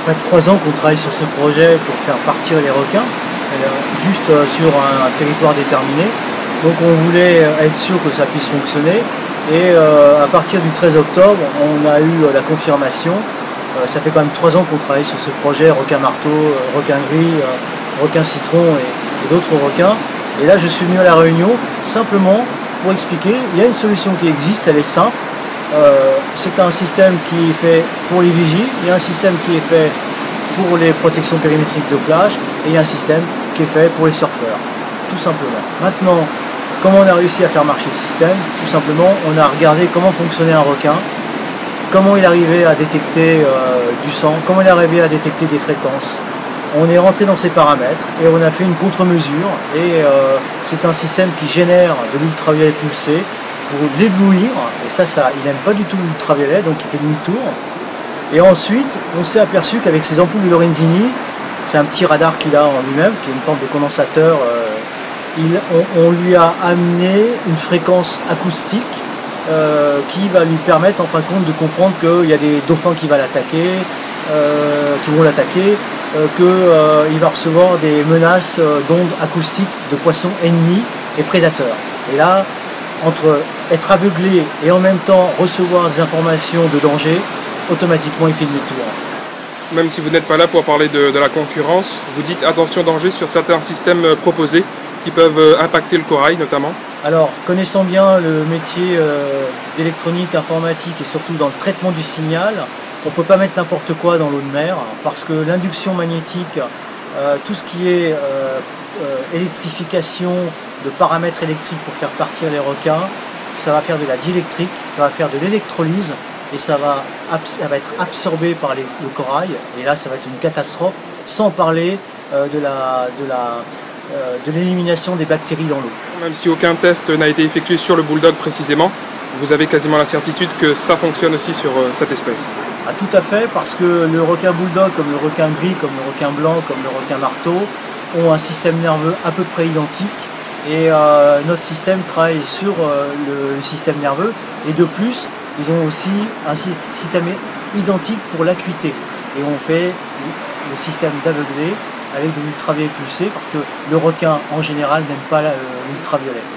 près de 3 ans qu'on travaille sur ce projet pour faire partir les requins, juste sur un territoire déterminé. Donc on voulait être sûr que ça puisse fonctionner. Et à partir du 13 octobre, on a eu la confirmation. Ça fait quand même 3 ans qu'on travaille sur ce projet, requin marteau, requin gris, requin citron et d'autres requins. Et là je suis venu à La Réunion simplement pour expliquer, il y a une solution qui existe, elle est simple. C'est un système qui est fait pour les vigies, il y a un système qui est fait pour les protections périmétriques de plage et il y a un système qui est fait pour les surfeurs, tout simplement. Maintenant, comment on a réussi à faire marcher ce système? Tout simplement, on a regardé comment fonctionnait un requin, comment il arrivait à détecter du sang, comment il arrivait à détecter des fréquences. On est rentré dans ces paramètres et on a fait une contre-mesure et c'est un système qui génère de l'ultraviolet pulsé pour l'éblouir, et ça il n'aime pas du tout l'ultraviolet, donc il fait demi-tour. Et ensuite, on s'est aperçu qu'avec ces ampoules de Lorenzini, c'est un petit radar qu'il a en lui-même, qui est une forme de condensateur, on lui a amené une fréquence acoustique qui va lui permettre en fin de compte de comprendre qu'il y a des dauphins qui vont l'attaquer, qu'il va recevoir des menaces d'ondes acoustiques de poissons ennemis et prédateurs. Et là, entre être aveuglé et en même temps recevoir des informations de danger, automatiquement il fait demi-tour. Même si vous n'êtes pas là pour parler de la concurrence, vous dites attention danger sur certains systèmes proposés qui peuvent impacter le corail notamment. Alors, connaissant bien le métier d'électronique, informatique et surtout dans le traitement du signal, on ne peut pas mettre n'importe quoi dans l'eau de mer parce que l'induction magnétique, tout ce qui est électrification de paramètres électriques pour faire partir les requins, ça va faire de la diélectrique, ça va faire de l'électrolyse et ça va être absorbé par le corail et là ça va être une catastrophe, sans parler de l'élimination des bactéries dans l'eau. Même si aucun test n'a été effectué sur le bulldog précisément, vous avez quasiment la certitude que ça fonctionne aussi sur cette espèce. Ah, tout à fait, parce que le requin bulldog, comme le requin gris, comme le requin blanc, comme le requin marteau, ont un système nerveux à peu près identique. Et notre système travaille sur le système nerveux. Et de plus, ils ont aussi un système identique pour l'acuité. Et on fait le système d'aveuglé avec de l'ultraviolet pulsé, parce que le requin en général n'aime pas l'ultraviolet.